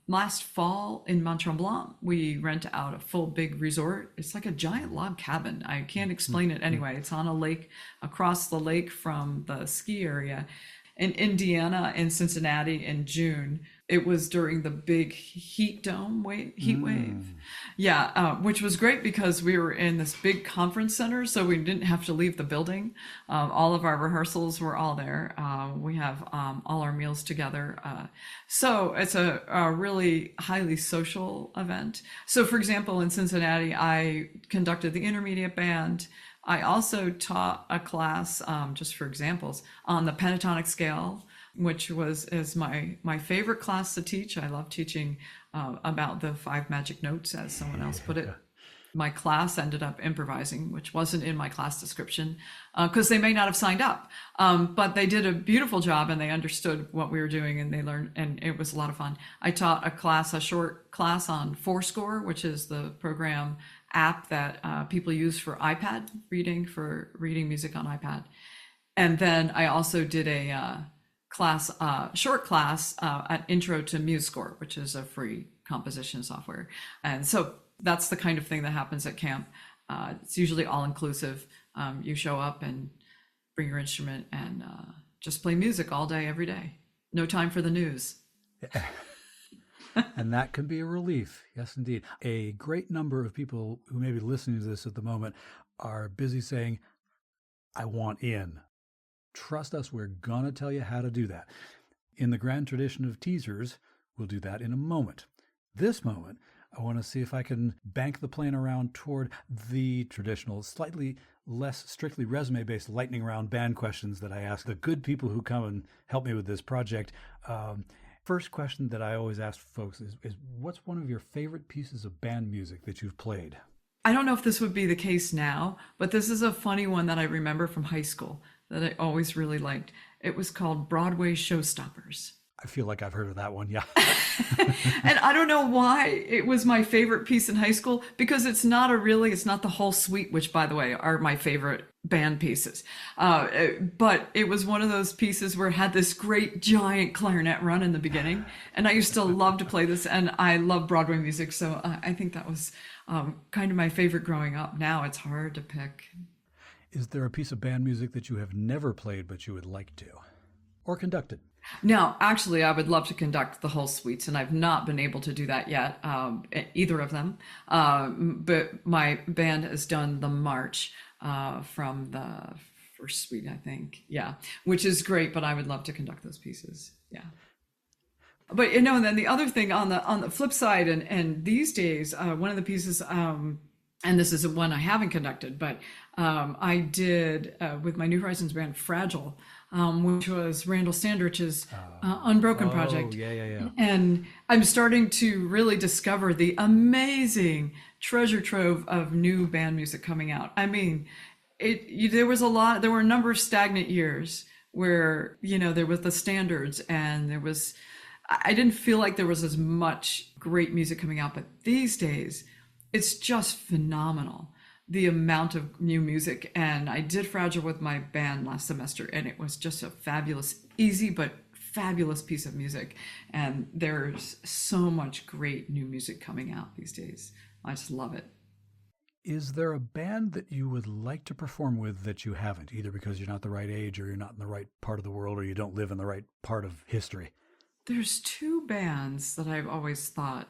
last fall in Mont Tremblant, we rent out a full big resort. It's like a giant log cabin. I can't explain it anyway. It's on a lake, across the lake from the ski area. In Indiana and Cincinnati in June, it was during the big heat wave. Yeah, which was great because we were in this big conference center, so we didn't have to leave the building. All of our rehearsals were all there. We have all our meals together. So it's a really highly social event. So for example, in Cincinnati, I conducted the intermediate band. I also taught a class, just for examples, on the pentatonic scale, which is my favorite class to teach. I love teaching about the 5 magic notes, as someone else put it. My class ended up improvising, which wasn't in my class description, because they may not have signed up. But they did a beautiful job, and they understood what we were doing, and they learned, and it was a lot of fun. I taught a short class on Fourscore, which is the program app that people use for iPad reading music on iPad. And then I also did a short class, an intro to MuseScore, which is a free composition software. And so that's the kind of thing that happens at camp. It's usually all inclusive. You show up and bring your instrument and just play music all day, every day. No time for the news. And that can be a relief. Yes, indeed. A great number of people who may be listening to this at the moment are busy saying, I want in. Trust us, we're going to tell you how to do that. In the grand tradition of teasers, we'll do that in a moment. This moment, I want to see if I can bank the plane around toward the traditional, slightly less strictly resume-based lightning round band questions that I ask the good people who come and help me with this project. First question that I always ask folks is what's one of your favorite pieces of band music that you've played? I don't know if this would be the case now, but this is a funny one that I remember from high school that I always really liked. It was called Broadway Showstoppers. I feel like I've heard of that one, yeah. And I don't know why it was my favorite piece in high school, because it's not the whole suite, which, by the way, are my favorite band pieces. But it was one of those pieces where it had this great giant clarinet run in the beginning. And I used to love to play this, and I love Broadway music. So I think that was kind of my favorite growing up. Now it's hard to pick. Is there a piece of band music that you have never played but you would like to? Or conducted? No, actually, I would love to conduct the whole suites, and I've not been able to do that yet, either of them. But my band has done the march from the first suite, I think. Yeah, which is great, but I would love to conduct those pieces. Yeah. But, and then the other thing on the flip side, and these days, one of the pieces, and this is one I haven't conducted, but I did with my New Horizons band, Fragile, which was Randall Standrich's Unbroken project. Yeah. And I'm starting to really discover the amazing treasure trove of new band music coming out. I mean, there were a number of stagnant years where, there was the standards, and I didn't feel like there was as much great music coming out, but these days it's just phenomenal, the amount of new music. And I did Fragile with my band last semester, and it was just a fabulous, easy but fabulous piece of music. And there's so much great new music coming out these days. I just love it. Is there a band that you would like to perform with that you haven't, either because you're not the right age, or you're not in the right part of the world, or you don't live in the right part of history? There's 2 bands that I've always thought,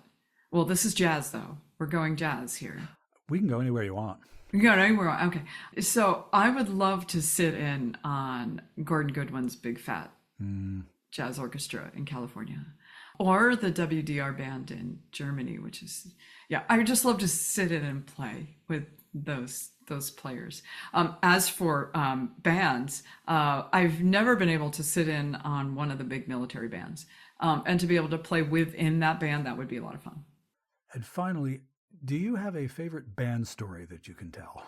well, this is jazz though. We're going jazz here. We can go anywhere you want. We can go anywhere. Okay. So I would love to sit in on Gordon Goodwin's Big Fat Jazz Orchestra in California, or the WDR band in Germany, which is, I would just love to sit in and play with those players. As for bands, I've never been able to sit in on one of the big military bands, and to be able to play within that band, that would be a lot of fun. And finally, do you have a favorite band story that you can tell?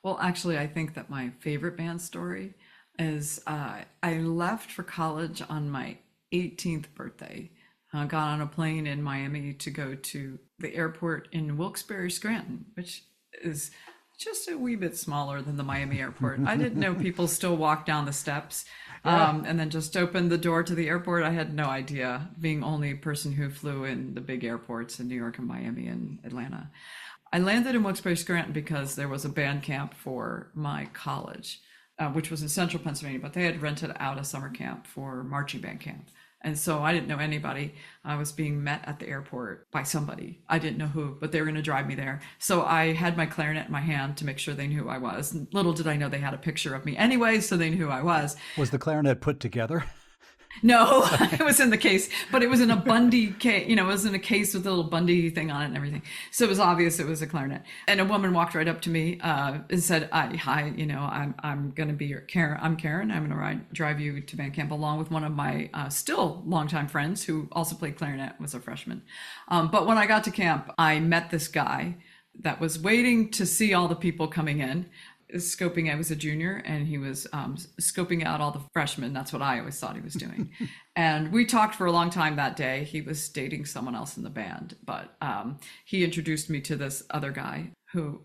Well, actually, I think that my favorite band story is I left for college on my 18th birthday. Got on a plane in Miami to go to the airport in Wilkes-Barre, Scranton, which is just a wee bit smaller than the Miami airport. I didn't know people still walk down the steps. And then just opened the door to the airport. I had no idea, being only a person who flew in the big airports in New York and Miami and Atlanta. I landed in Wilkes-Barre Scranton because there was a band camp for my college, which was in central Pennsylvania, but they had rented out a summer camp for marching band camp. And so I didn't know anybody. I was being met at the airport by somebody. I didn't know who, but they were going to drive me there. So I had my clarinet in my hand to make sure they knew who I was. And little did I know they had a picture of me anyway, so they knew who I was. Was the clarinet put together? No, it was in the case, but it was in a Bundy case, it was in a case with a little Bundy thing on it and everything. So it was obvious it was a clarinet. And a woman walked right up to me and said, hi, I'm going to be Karen. I'm Karen. I'm going to drive you to band camp along with one of my still longtime friends who also played clarinet, was a freshman. But when I got to camp, I met this guy that was waiting to see all the people coming in. Scoping, I was a junior, and he was scoping out all the freshmen. That's what I always thought he was doing. And we talked for a long time that day. He was dating someone else in the band, but he introduced me to this other guy who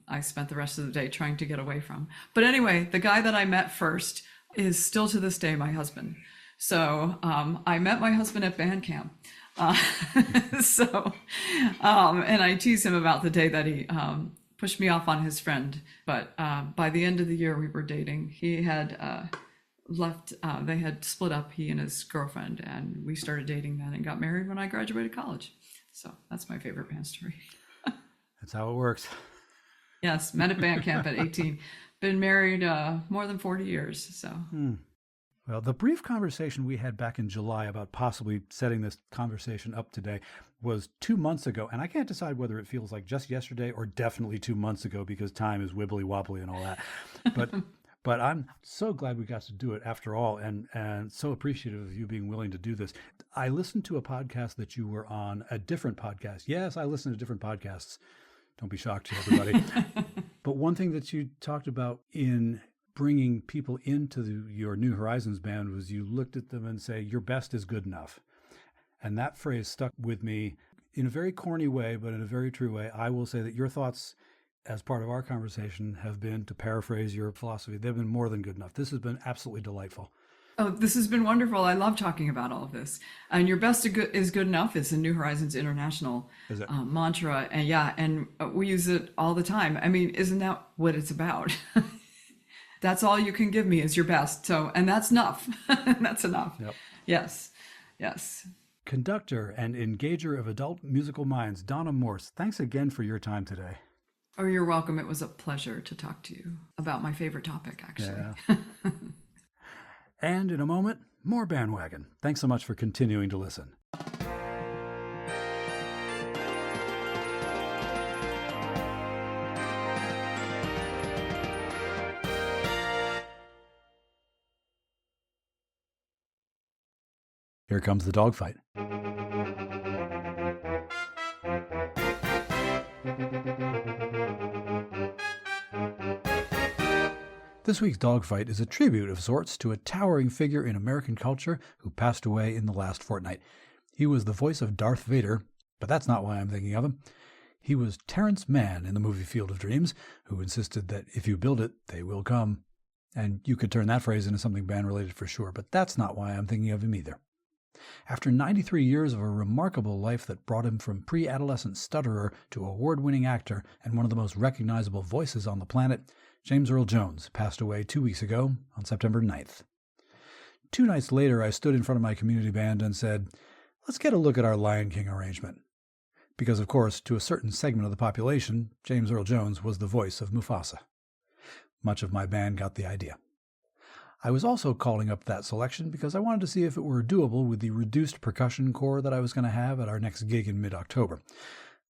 I spent the rest of the day trying to get away from. But anyway, the guy that I met first is still to this day my husband. So I met my husband at band camp. And I tease him about the day that he pushed me off on his friend, but by the end of the year we were dating. He had left, they had split up, he and his girlfriend, and we started dating then and got married when I graduated college. So that's my favorite band story. That's how it works. Yes, met at band camp at 18. Been married more than 40 years, so. Well, the brief conversation we had back in July about possibly setting this conversation up today was 2 months ago, and I can't decide whether it feels like just yesterday or definitely 2 months ago because time is wibbly wobbly and all that. But I'm so glad we got to do it after all, and so appreciative of you being willing to do this. I listened to a podcast that you were on, a different podcast. Yes, I listen to different podcasts. Don't be shocked, everybody. But one thing that you talked about in bringing people into your New Horizons band was you looked at them and say, your best is good enough. And that phrase stuck with me in a very corny way, but in a very true way. I will say that your thoughts as part of our conversation have been, to paraphrase your philosophy, they've been more than good enough. This has been absolutely delightful. Oh, this has been wonderful. I love talking about all of this. And your best is good enough is a New Horizons International mantra. And we use it all the time. I mean, isn't that what it's about? That's all you can give me is your best. So, and that's enough. That's enough. Yep. Yes. Yes. Conductor and engager of adult musical minds, Donna Morse, thanks again for your time today. Oh, you're welcome. It was a pleasure to talk to you about my favorite topic, actually. Yeah. And in a moment, more BandWagon. Thanks so much for continuing to listen. Here comes the dogfight. This week's dogfight is a tribute of sorts to a towering figure in American culture who passed away in the last fortnight. He was the voice of Darth Vader, but that's not why I'm thinking of him. He was Terrence Mann in the movie Field of Dreams, who insisted that if you build it, they will come. And you could turn that phrase into something band-related for sure, but that's not why I'm thinking of him either. After 93 years of a remarkable life that brought him from pre-adolescent stutterer to award-winning actor and one of the most recognizable voices on the planet, James Earl Jones passed away 2 weeks ago on September 9th. 2 nights later, I stood in front of my community band and said, let's get a look at our Lion King arrangement. Because, of course, to a certain segment of the population, James Earl Jones was the voice of Mufasa. Much of my band got the idea. I was also calling up that selection because I wanted to see if it were doable with the reduced percussion corps that I was going to have at our next gig in mid-October.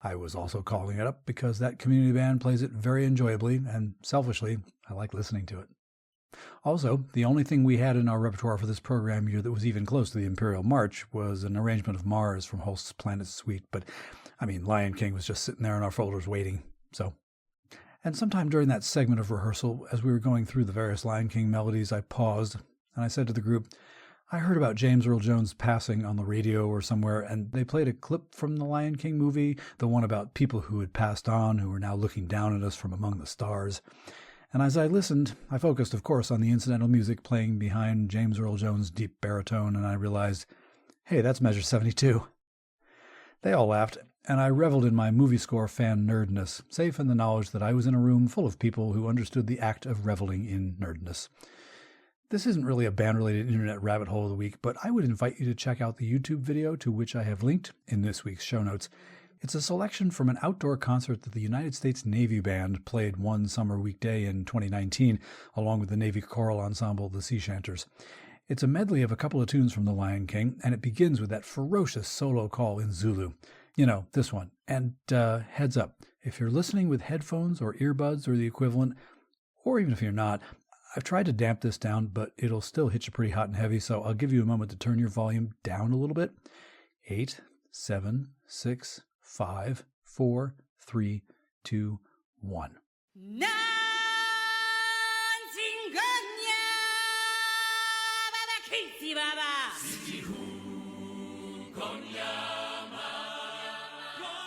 I was also calling it up because that community band plays it very enjoyably, and selfishly, I like listening to it. Also, the only thing we had in our repertoire for this program year that was even close to the Imperial March was an arrangement of Mars from Holst's Planet Suite, but, Lion King was just sitting there in our folders waiting, so... And sometime during that segment of rehearsal, as we were going through the various Lion King melodies, I paused, and I said to the group, I heard about James Earl Jones passing on the radio or somewhere, and they played a clip from the Lion King movie, the one about people who had passed on, who were now looking down at us from among the stars. And as I listened, I focused, of course, on the incidental music playing behind James Earl Jones' deep baritone, and I realized, hey, that's measure 72. They all laughed, and I reveled in my movie score fan nerdness, safe in the knowledge that I was in a room full of people who understood the act of reveling in nerdness. This isn't really a band-related internet rabbit hole of the week, but I would invite you to check out the YouTube video to which I have linked in this week's show notes. It's a selection from an outdoor concert that the United States Navy Band played one summer weekday in 2019, along with the Navy Choral Ensemble, the Sea Chanters. It's a medley of a couple of tunes from The Lion King, and it begins with that ferocious solo call in Zulu. You know, this one. And heads up, if you're listening with headphones or earbuds or the equivalent, or even if you're not, I've tried to damp this down, but it'll still hit you pretty hot and heavy, so I'll give you a moment to turn your volume down a little bit. 8, 7, 6, 5, 4, 3, 2, 1.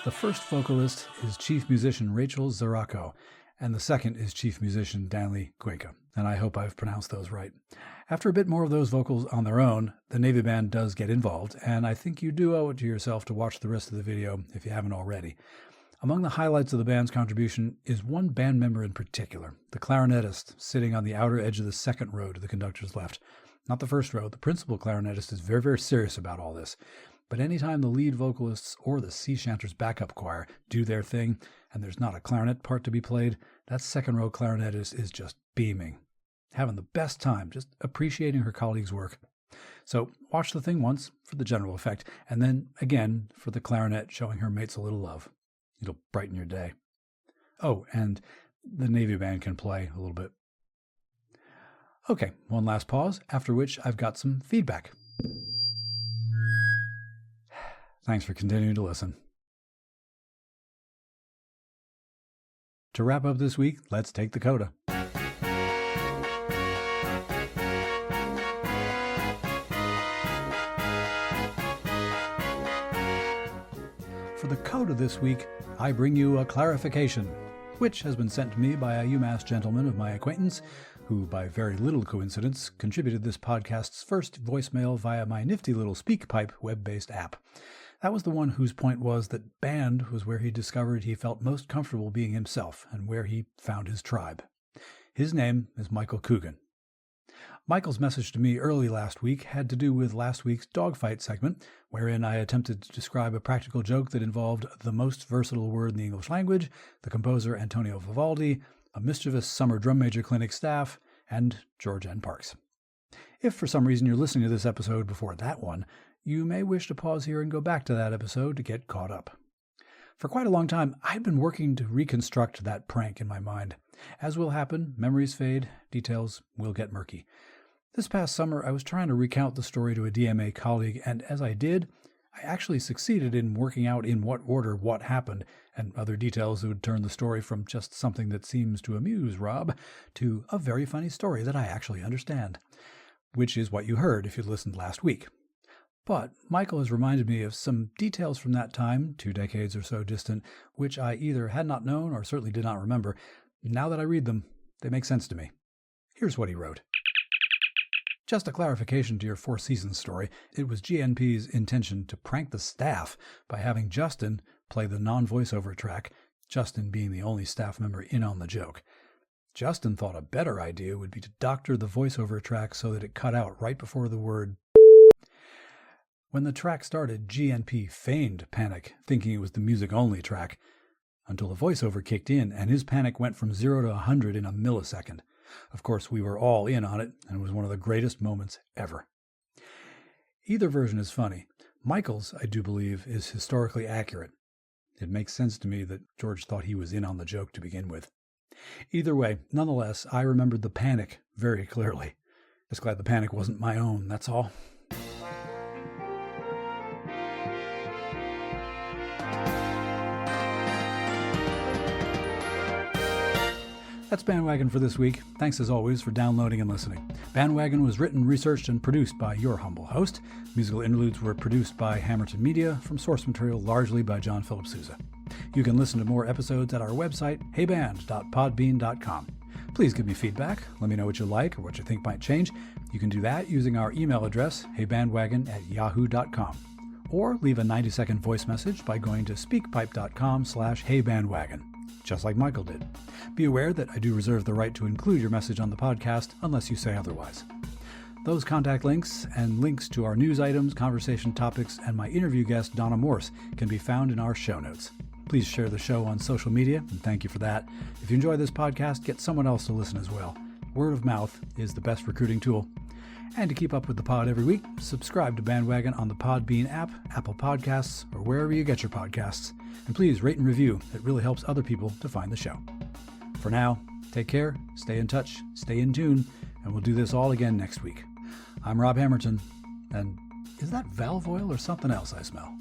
The first vocalist is chief musician Rachel Zarako, and the second is chief musician Danley Cuenca, and I hope I've pronounced those right. After a bit more of those vocals on their own, the Navy Band does get involved, and I think you do owe it to yourself to watch the rest of the video if you haven't already. Among the highlights of the band's contribution is one band member in particular, the clarinetist sitting on the outer edge of the second row to the conductor's left. Not the first row. The principal clarinetist is very, very serious about all this. But anytime the lead vocalists or the Sea Chanters backup choir do their thing, and there's not a clarinet part to be played, that second row clarinetist is just beaming, having the best time, just appreciating her colleagues' work. So watch the thing once for the general effect, and then again for the clarinet showing her mates a little love. It'll brighten your day. Oh, and the Navy Band can play a little bit. Okay, one last pause, after which I've got some feedback. Thanks for continuing to listen. To wrap up this week, let's take the CODA. For the CODA this week, I bring you a clarification, which has been sent to me by a UMass gentleman of my acquaintance, who, by very little coincidence, contributed this podcast's first voicemail via my nifty little SpeakPipe web-based app. That was the one whose point was that band was where he discovered he felt most comfortable being himself and where he found his tribe. His name is Michael Coogan. Michael's message to me early last week had to do with last week's Dogfight segment, wherein I attempted to describe a practical joke that involved the most versatile word in the English language, the composer Antonio Vivaldi, a mischievous summer drum major clinic staff, and George N. Parks. If for some reason you're listening to this episode before that one, you may wish to pause here and go back to that episode to get caught up. For quite a long time, I'd been working to reconstruct that prank in my mind. As will happen, memories fade, details will get murky. This past summer, I was trying to recount the story to a DMA colleague, and as I did, I actually succeeded in working out in what order what happened, and other details that would turn the story from just something that seems to amuse Rob to a very funny story that I actually understand, which is what you heard if you listened last week. But Michael has reminded me of some details from that time, 2 decades or so distant, which I either had not known or certainly did not remember. Now that I read them, they make sense to me. Here's what he wrote. Just a clarification to your Four Seasons story, it was GNP's intention to prank the staff by having Justin play the non-voiceover track, Justin being the only staff member in on the joke. Justin thought a better idea would be to doctor the voiceover track so that it cut out right before the word. When the track started, GNP feigned panic, thinking it was the music-only track, until the voiceover kicked in and his panic went from 0 to 100 in a millisecond. Of course, we were all in on it, and it was one of the greatest moments ever. Either version is funny. Michael's, I do believe, is historically accurate. It makes sense to me that George thought he was in on the joke to begin with. Either way, nonetheless, I remembered the panic very clearly. Just glad the panic wasn't my own, that's all. That's BandWagon for this week. Thanks as always for downloading and listening. BandWagon was written, researched, and produced by your humble host. Musical interludes were produced by Hammerton Media, from source material largely by John Philip Sousa. You can listen to more episodes at our website, heyband.podbean.com. Please give me feedback. Let me know what you like or what you think might change. You can do that using our email address, heybandwagon@yahoo.com. Or leave a 90-second voice message by going to speakpipe.com/heybandwagon, just like Michael did. Be aware that I do reserve the right to include your message on the podcast unless you say otherwise. Those contact links and links to our news items, conversation topics, and my interview guest, Donna Morse, can be found in our show notes. Please share the show on social media, and thank you for that. If you enjoy this podcast, get someone else to listen as well. Word of mouth is the best recruiting tool. And to keep up with the pod every week, subscribe to BandWagon on the Podbean app, Apple Podcasts, or wherever you get your podcasts. And please rate and review. It really helps other people to find the show. For now, take care, stay in touch, stay in tune, and we'll do this all again next week. I'm Rob Hammerton, and is that valve oil or something else I smell?